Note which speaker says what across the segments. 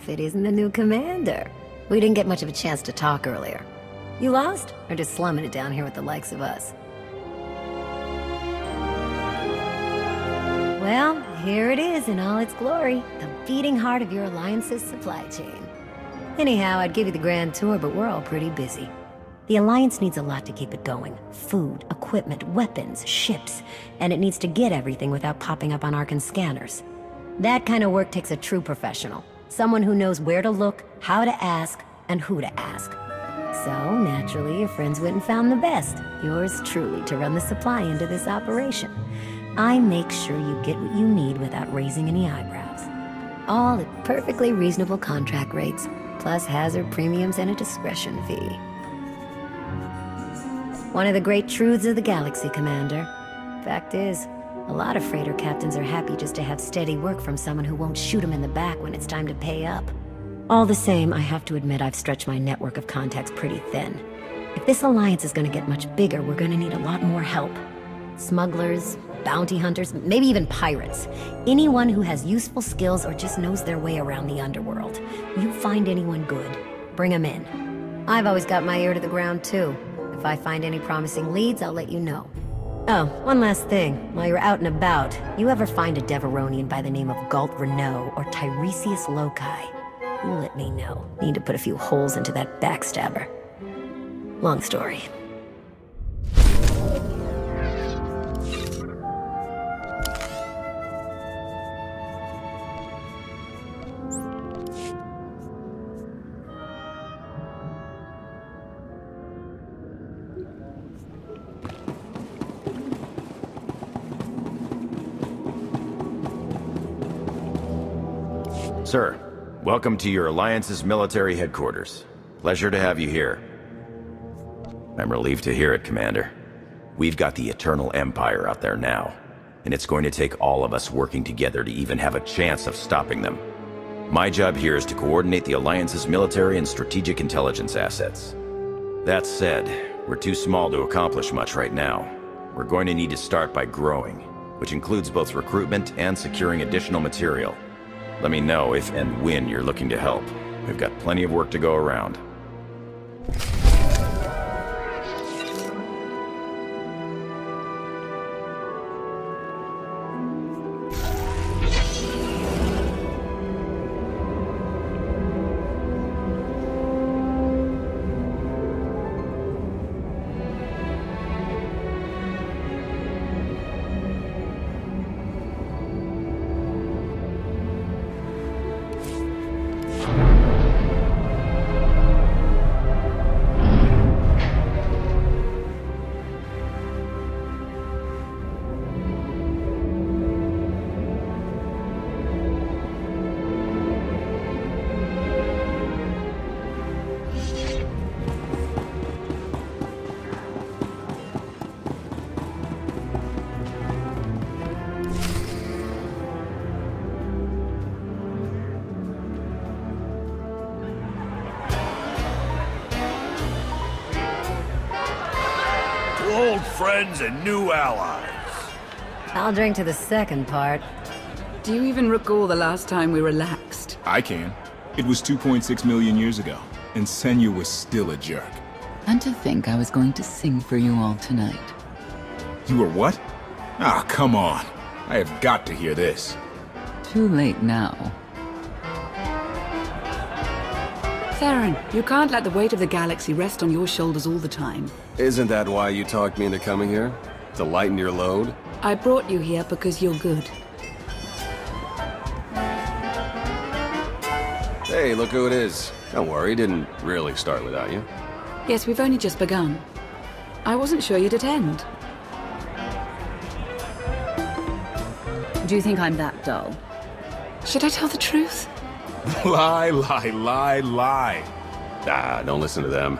Speaker 1: if it isn't the new commander. We didn't get much of a chance to talk earlier. You lost? Or just slumming it down here with the likes of us? Well, here it is in all its glory. The beating heart of your Alliance's supply chain. Anyhow, I'd give you the grand tour, but we're all pretty busy. The Alliance needs a lot to keep it going. Food, equipment, weapons, ships. And it needs to get everything without popping up on Arkan scanners. That kind of work takes a true professional. Someone who knows where to look, how to ask, and who to ask. So, naturally, your friends went and found the best. Yours truly to run the supply into this operation. I make sure you get what you need without raising any eyebrows. All at perfectly reasonable contract rates, plus hazard premiums and a discretion fee. One of the great truths of the galaxy, Commander. Fact is, a lot of freighter captains are happy just to have steady work from someone who won't shoot them in the back when it's time to pay up. All the same, I have to admit I've stretched my network of contacts pretty thin. If this alliance is going to get much bigger, we're going to need a lot more help. Smugglers, bounty hunters, maybe even pirates. Anyone who has useful skills or just knows their way around the underworld. You find anyone good, bring them in. I've always got my ear to the ground too. If I find any promising leads, I'll let you know. Oh, one last thing. While you're out and about, you ever find a Deveronian by the name of Galt Renault or Tiresias Loci? You let me know. Need to put a few holes into that backstabber. Long story.
Speaker 2: Sir, welcome to your Alliance's military headquarters. Pleasure to have you here. I'm relieved to hear it, Commander. We've got the Eternal Empire out there now, and it's going to take all of us working together to even have a chance of stopping them. My job here is to coordinate the Alliance's military and strategic intelligence assets. That said, we're too small to accomplish much right now. We're going to need to start by growing, which includes both recruitment and securing additional material. Let me know if and when you're looking to help. We've got plenty of work to go around.
Speaker 3: Old friends and new allies.
Speaker 1: I'll drink to the second part.
Speaker 4: Do you even recall the last time we relaxed?
Speaker 5: I can. It was 2.6 million years ago, and Senya was still a jerk.
Speaker 6: And to think I was going to sing for you all tonight.
Speaker 5: You were what? Ah, come on. I have got to hear this.
Speaker 6: Too late now.
Speaker 4: Theron, you can't let the weight of the galaxy rest on your shoulders all the time.
Speaker 7: Isn't that why you talked me into coming here? To lighten your load?
Speaker 4: I brought you here because you're good.
Speaker 7: Hey, look who it is. Don't worry, didn't really start without you.
Speaker 4: Yes, we've only just begun. I wasn't sure you'd attend.
Speaker 8: Do you think I'm that dull?
Speaker 4: Should I tell the truth?
Speaker 5: Lie, lie, lie, lie.
Speaker 7: Ah, don't listen to them.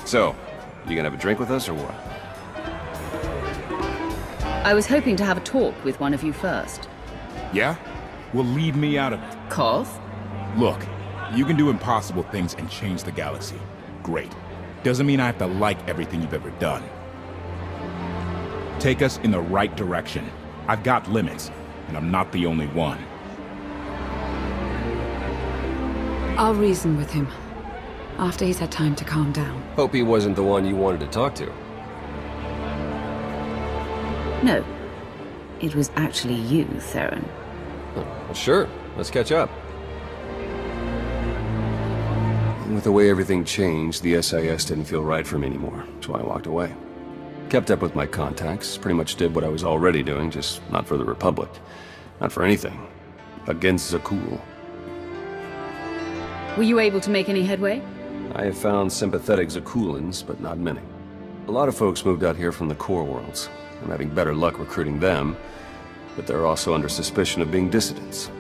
Speaker 7: So, you gonna have a drink with us or what?
Speaker 8: I was hoping to have a talk with one of you first.
Speaker 5: Yeah? Well, leave me out of it.
Speaker 8: KOTFE?
Speaker 5: Look, you can do impossible things and change the galaxy. Great. Doesn't mean I have to like everything you've ever done. Take us in the right direction. I've got limits, and I'm not the only one.
Speaker 4: I'll reason with him. After he's had time to calm down.
Speaker 7: Hope he wasn't the one you wanted to talk to.
Speaker 8: No. It was actually you, Theron.
Speaker 7: Well, sure. Let's catch up. With the way everything changed, the SIS didn't feel right for me anymore, so I walked away. Kept up with my contacts, pretty much did what I was already doing, just not for the Republic. Not for anything. Against Zakul.
Speaker 8: Were you able to make any headway?
Speaker 7: I have found sympathetic Zakulans, but not many. A lot of folks moved out here from the core worlds. I'm having better luck recruiting them, but they're also under suspicion of being dissidents.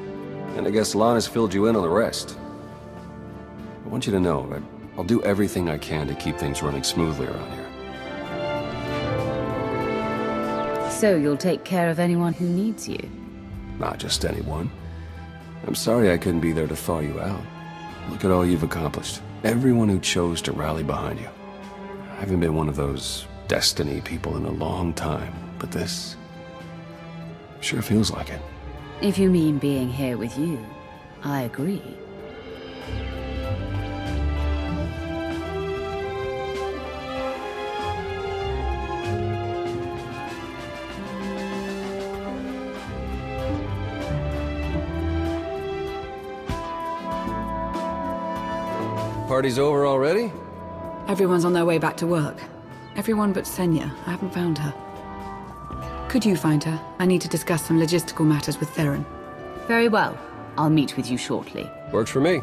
Speaker 7: And I guess Lon has filled you in on the rest. I want you to know that I'll do everything I can to keep things running smoothly around here.
Speaker 8: So you'll take care of anyone who needs you?
Speaker 7: Not just anyone. I'm sorry I couldn't be there to thaw you out. Look at all you've accomplished. Everyone who chose to rally behind you. I haven't been one of those destiny people in a long time, but this sure feels like it.
Speaker 8: If you mean being here with you, I agree.
Speaker 7: Party's over already?
Speaker 4: Everyone's on their way back to work. Everyone but Senya. I haven't found her. Could you find her? I need to discuss some logistical matters with Theron.
Speaker 8: Very well. I'll meet with you shortly.
Speaker 7: Works for me.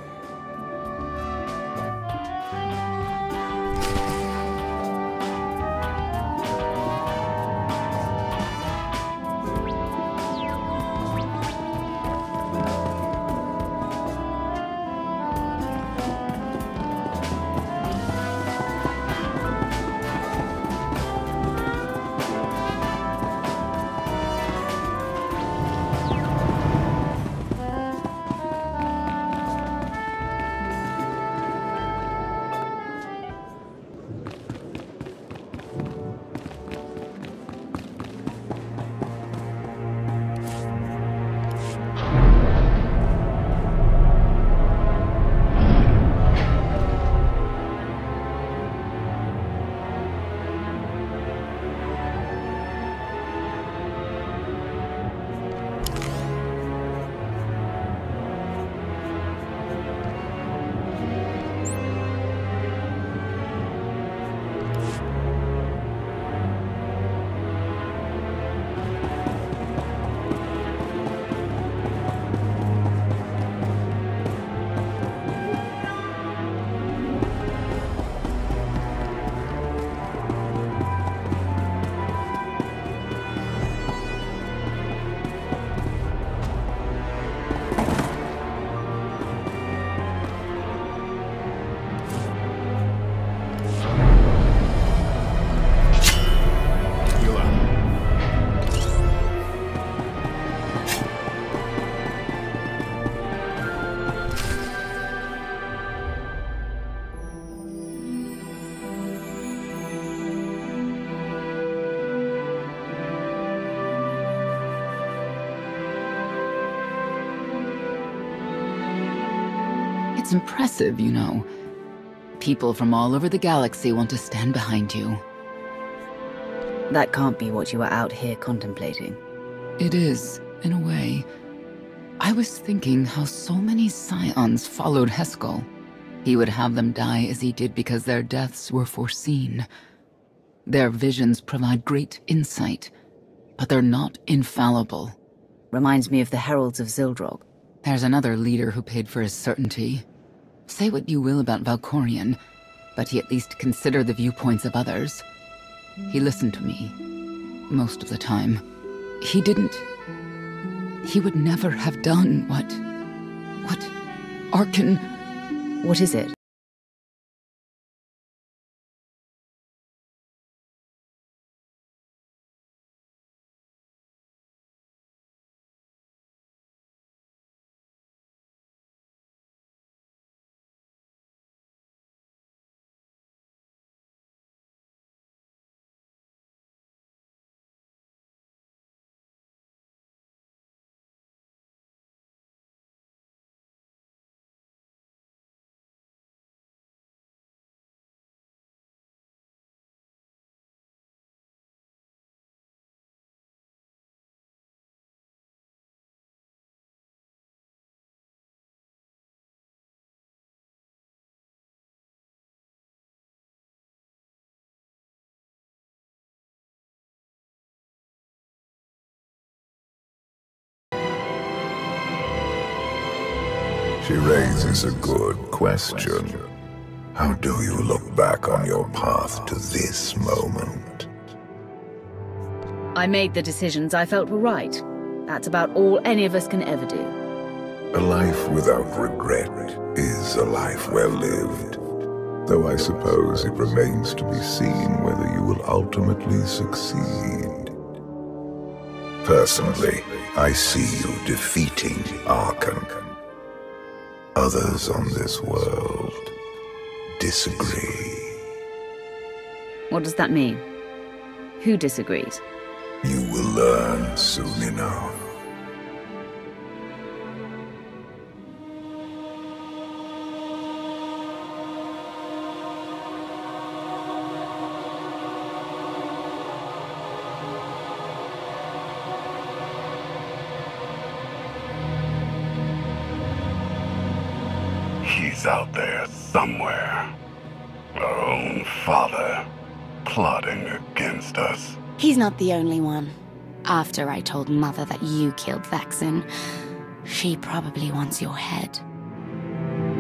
Speaker 6: It's impressive, you know. People from all over the galaxy want to stand behind you.
Speaker 8: That can't be what you were out here contemplating.
Speaker 6: It is, in a way. I was thinking how so many Scions followed Heskel. He would have them die as he did because their deaths were foreseen. Their visions provide great insight, but they're not infallible.
Speaker 8: Reminds me of the Heralds of Zildrog.
Speaker 6: There's another leader who paid for his certainty. Say what you will about Valkorion, but he at least considered the viewpoints of others. He listened to me, most of the time. He would never have done what Arkan...
Speaker 8: What is it?
Speaker 9: She raises a good question. How do you look back on your path to this moment?
Speaker 8: I made the decisions I felt were right. That's about all any of us can ever do.
Speaker 9: A life without regret is a life well lived. Though I suppose it remains to be seen whether you will ultimately succeed. Personally, I see you defeating Archon. Others on this world disagree.
Speaker 8: What does that mean? Who disagrees?
Speaker 9: You will learn soon enough.
Speaker 3: He's out there somewhere. Our own father, plotting against us.
Speaker 10: He's not the only one. After I told Mother that you killed Vexen, she probably wants your head.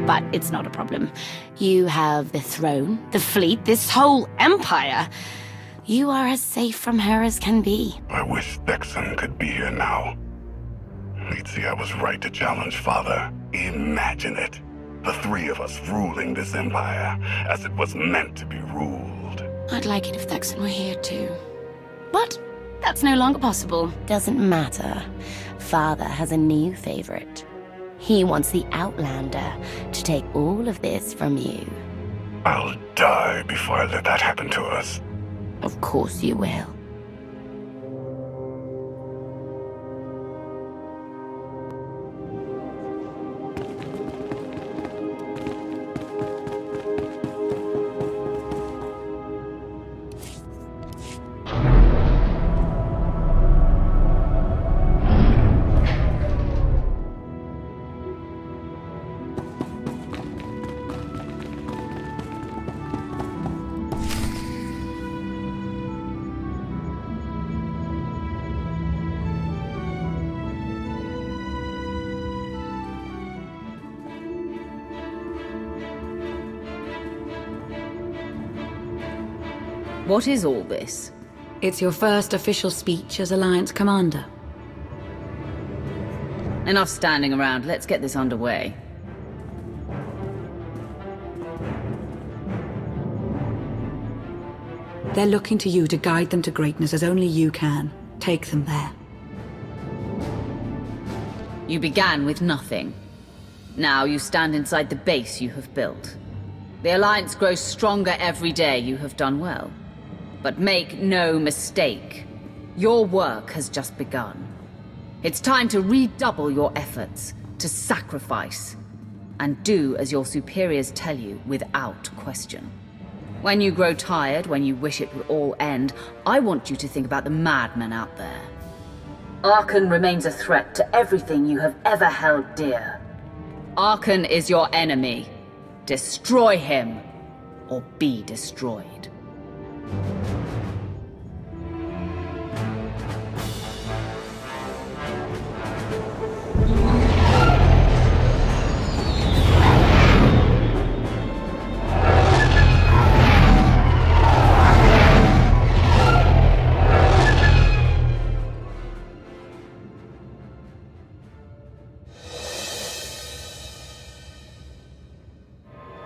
Speaker 10: But it's not a problem. You have the throne, the fleet, this whole empire. You are as safe from her as can be.
Speaker 3: I wish Vexen could be here now. He'd see I was right to challenge Father. Imagine it. The three of us ruling this empire as it was meant to be ruled.
Speaker 10: I'd like it if Vexen were here too. But that's no longer possible.
Speaker 1: Doesn't matter. Father has a new favorite. He wants the Outlander to take all of this from you.
Speaker 3: I'll die before I let that happen to us.
Speaker 1: Of course you will.
Speaker 8: What is all this?
Speaker 4: It's your first official speech as Alliance Commander.
Speaker 8: Enough standing around, let's get this underway.
Speaker 4: They're looking to you to guide them to greatness as only you can. Take them there.
Speaker 8: You began with nothing. Now you stand inside the base you have built. The Alliance grows stronger every day. You have done well. But make no mistake, your work has just begun. It's time to redouble your efforts, to sacrifice, and do as your superiors tell you without question. When you grow tired, when you wish it would all end, I want you to think about the madmen out there. Archon remains a threat to everything you have ever held dear. Archon is your enemy. Destroy him, or be destroyed.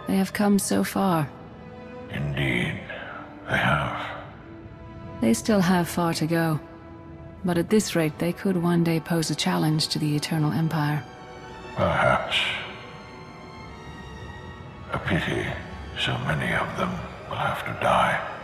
Speaker 6: They have come so far.
Speaker 3: Indeed, they have.
Speaker 6: They still have far to go. But at this rate, they could one day pose a challenge to the Eternal Empire.
Speaker 3: Perhaps. A pity so many of them will have to die.